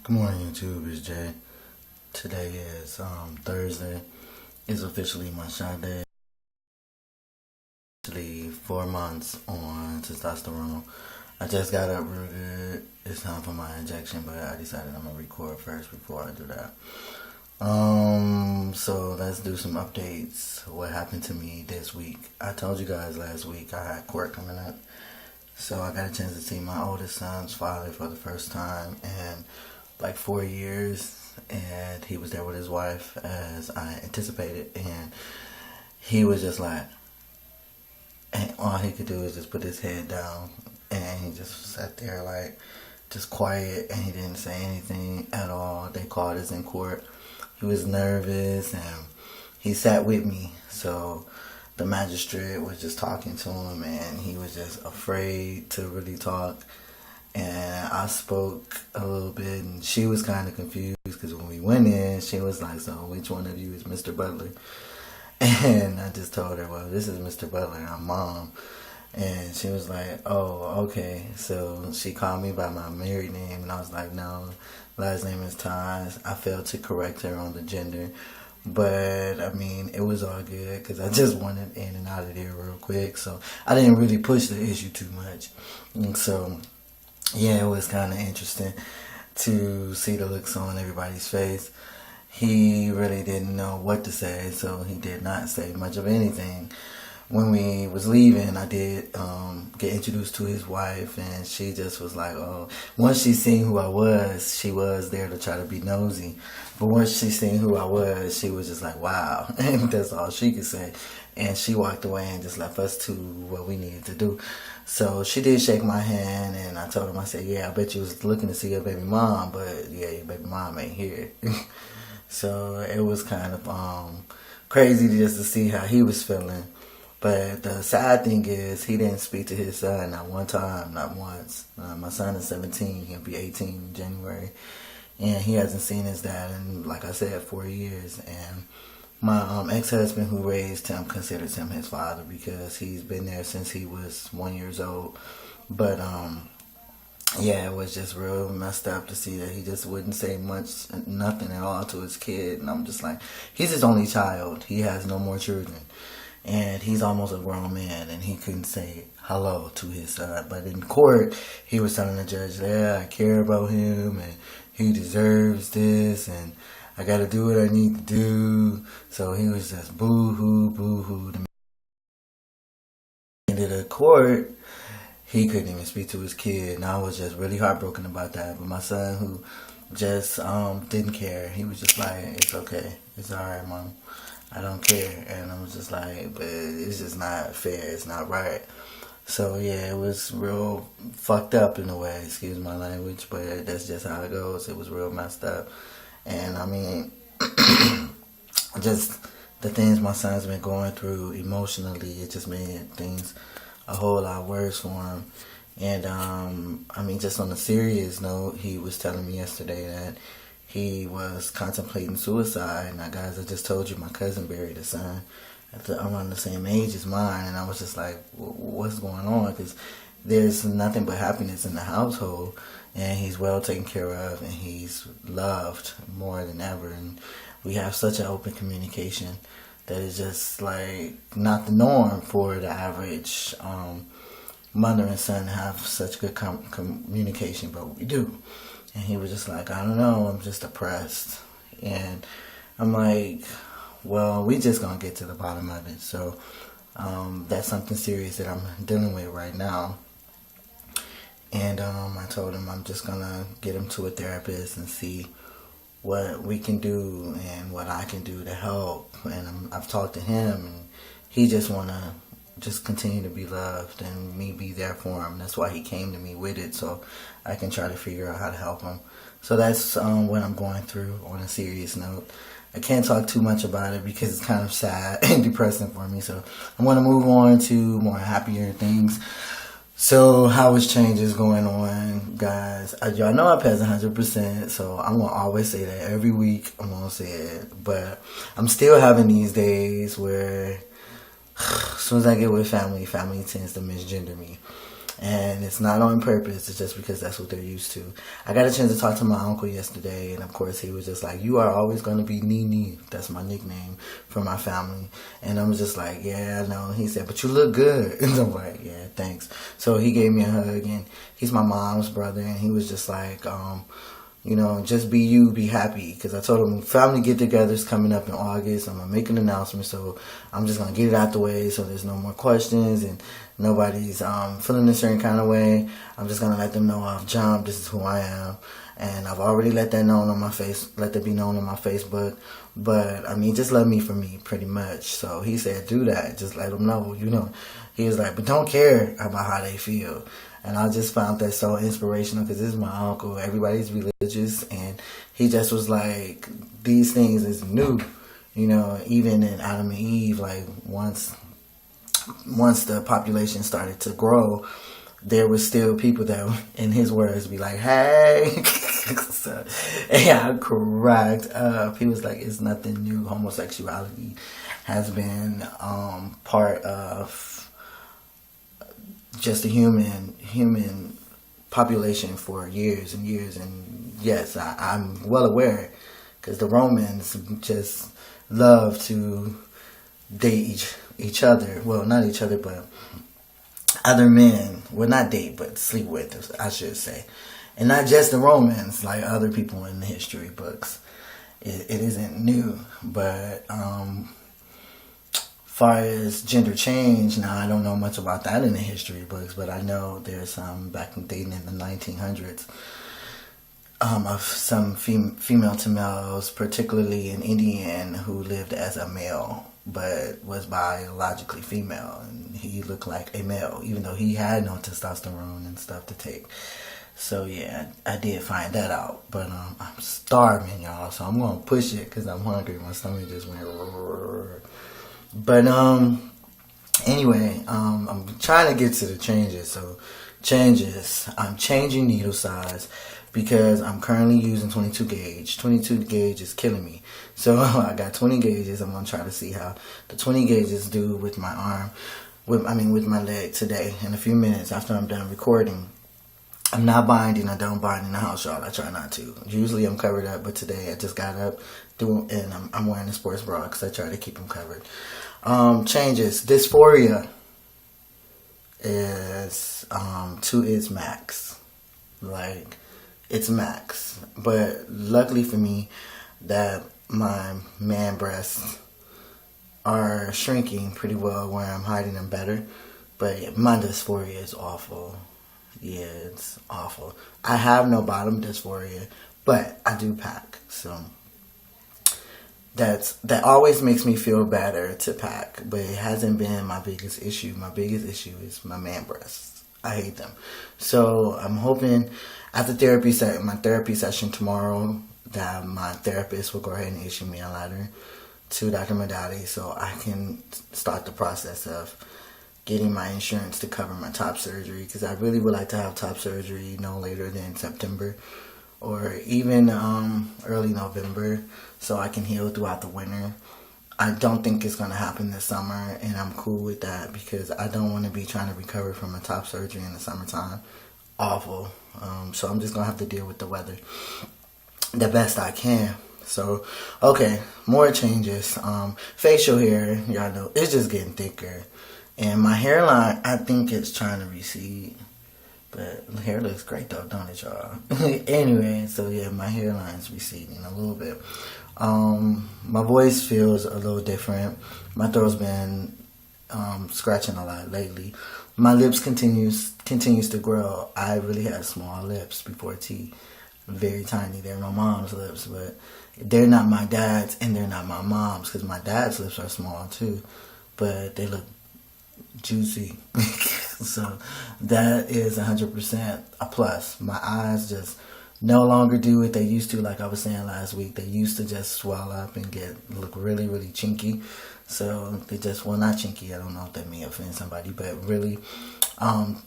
Good morning, YouTube. It's Jay. Today is Thursday. It's officially my shot day. Actually, 4 months on testosterone. I just got up real good. It's time for my injection, but I decided I'm gonna record first before I do that. So let's do some updates. What happened to me this week? I told you guys last week I had court coming up, so I got a chance to see my oldest son's father for the first time in like 4 years, and he was there with his wife as I anticipated, and he was just like, and all he could do is just put his head down, and he just sat there like just quiet, and he didn't say anything at all. They called us in court. He was nervous, and he sat with me, so the magistrate was just talking to him, and he was just afraid to really talk. And I spoke a little bit, and she was kind of confused because when we went in, she was like, "So which one of you is Mr. Butler?" And I just told her, "Well, this is Mr. Butler, I'm Mom." And she was like, "Oh, okay." So she called me by my married name, and I was like, "No, last name is Taj." I failed to correct her on the gender, but I mean, it was all good because I just wanted in and out of there real quick. So I didn't really push the issue too much. And so yeah, it was kind of interesting to see the looks on everybody's face. He really didn't know what to say, so he did not say much of anything. When we was leaving, I did get introduced to his wife, and she just was like, "Oh." Once she seen who I was, she was there to try to be nosy. But once she seen who I was, she was just like, "Wow." And that's all she could say. And she walked away and just left us to what we needed to do. So she did shake my hand, and I told him, I said, "Yeah, I bet you was looking to see your baby mom, but yeah, your baby mom ain't here." So it was kind of crazy just to see how he was feeling. But the sad thing is, he didn't speak to his son not one time, not once. My son is 17, he'll be 18 in January. And he hasn't seen his dad in, like I said, 4 years. And my ex-husband who raised him considers him his father because he's been there since he was 1 year old. But yeah, it was just real messed up to see that he just wouldn't say much, nothing at all to his kid. And I'm just like, he's his only child. He has no more children. And he's almost a grown man, and he couldn't say hello to his son. But in court, he was telling the judge, "Yeah, I care about him, and he deserves this, and I got to do what I need to do." So he was just boo-hoo, boo-hoo. The end of the court, he couldn't even speak to his kid, and I was just really heartbroken about that. But my son, who just didn't care, he was just like, "It's okay, it's all right, Mom, I don't care." And I was just like, but it's just not fair, it's not right. So yeah, it was real fucked up in a way, excuse my language, but that's just how it goes. It was real messed up. And I mean, just the things my son's been going through emotionally, it just made things a whole lot worse for him. And I mean, just on a serious note, he was telling me yesterday that he was contemplating suicide. Now, guys, I just told you my cousin buried a son around the same age as mine, and I was just like, what's going on? Because there's nothing but happiness in the household, and he's well taken care of, and he's loved more than ever, and we have such an open communication that is just like not the norm for the average mother and son have such good communication, but we do. And he was just like, "I don't know, I'm just depressed." And I'm like, well, we just gonna get to the bottom of it. So that's something serious that I'm dealing with right now. And I told him I'm just gonna get him to a therapist and see what we can do and what I can do to help. And I've talked to him, and he just wanna just continue to be loved and me be there for him. That's why he came to me with it, so I can try to figure out how to help him. So that's what I'm going through on a serious note. I can't talk too much about it because it's kind of sad and depressing for me. So I'm going to move on to more happier things. So how is changes going on, guys? Y'all know I pass 100%, so I'm going to always say that every week. I'm going to say it. But I'm still having these days where as soon as I get with family tends to misgender me. And it's not on purpose. It's just because that's what they're used to. I got a chance to talk to my uncle yesterday, and of course he was just like, "You are always going to be Nene." That's my nickname for my family. And I'm just like, "Yeah, I know." He said, "But you look good." And I'm like, "Yeah, thanks." So he gave me a hug, and he's my mom's brother, and he was just like, just be you, be happy. Because I told him family get-togethers coming up in August. I'm going to make an announcement, so I'm just going to get it out the way so there's no more questions and nobody's feeling a certain kind of way. I'm just going to let them know I've jumped. This is who I am. And I've already let that be known on my Facebook. But, just love me for me, pretty much. So he said, do that. Just let them know, He was like, but don't care about how they feel. And I just found that so inspirational because this is my uncle. Everybody's religious. And he just was like, these things is new. Even in Adam and Eve, like once the population started to grow, there was still people that, in his words, be like, hey. So, and I cracked up. He was like, it's nothing new. Homosexuality has been part of just the human population for years and years. And yes, I'm well aware because the Romans just love to date each other. Well, not each other, but other men. Well, not date, but sleep with, I should say. And not just the Romans, like other people in the history books. It isn't new, but far as gender change, now I don't know much about that in the history books, but I know there's some back in dating in the 1900s of some female to males, particularly an Indian who lived as a male but was biologically female, and he looked like a male even though he had no testosterone and stuff to take. So yeah, I did find that out, but I'm starving, y'all, so I'm gonna push it because I'm hungry. My stomach just went. But anyway, I'm trying to get to the changes. So changes, I'm changing needle size because I'm currently using 22 gauge. 22 gauge is killing me. So I got 20 gauges. I'm gonna try to see how the 20 gauges do with my arm, with my leg today. In a few minutes after I'm done recording. I'm not binding. I don't bind in the house, y'all. I try not to. Usually I'm covered up, but today I just got up and I'm wearing a sports bra because I try to keep them covered. Changes. Dysphoria is to its max. Like, it's max. But luckily for me that my man breasts are shrinking pretty well where I'm hiding them better. But my dysphoria is awful. Yeah, it's awful. I have no bottom dysphoria, but I do pack. So that always makes me feel better to pack, but it hasn't been my biggest issue. My biggest issue is my man breasts. I hate them. So I'm hoping after my therapy session tomorrow that my therapist will go ahead and issue me a letter to Dr. Madadi so I can start the process of getting my insurance to cover my top surgery, because I really would like to have top surgery no later than September or even early November so I can heal throughout the winter. I don't think it's going to happen this summer, and I'm cool with that because I don't want to be trying to recover from a top surgery in the summertime. Awful. So I'm just going to have to deal with the weather the best I can. So, okay, more changes. Facial hair, y'all know, it's just getting thicker. And my hairline, I think it's trying to recede. But the hair looks great though, don't it, y'all? Anyway, so yeah, my hairline's receding a little bit. My voice feels a little different. My throat's been scratching a lot lately. My lips continues to grow. I really had small lips before T. Very tiny. They're my mom's lips, but they're not my dad's and they're not my mom's, because my dad's lips are small too. But they look juicy. So that is 100% a plus. My eyes just no longer do what they used to. Like I was saying last week, they used to just swell up and look really, really chinky. So they just, well, not chinky, I don't know if that may offend somebody, but really,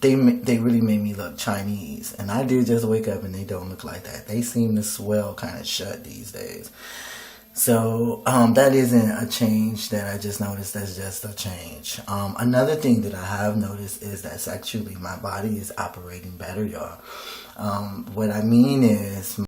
they really made me look Chinese. And I did just wake up and they don't look like that. They seem to swell kind of shut these days. So that isn't a change that I just noticed. That's just a change. Another thing that I have noticed is that sexually my body is operating better, y'all. What I mean is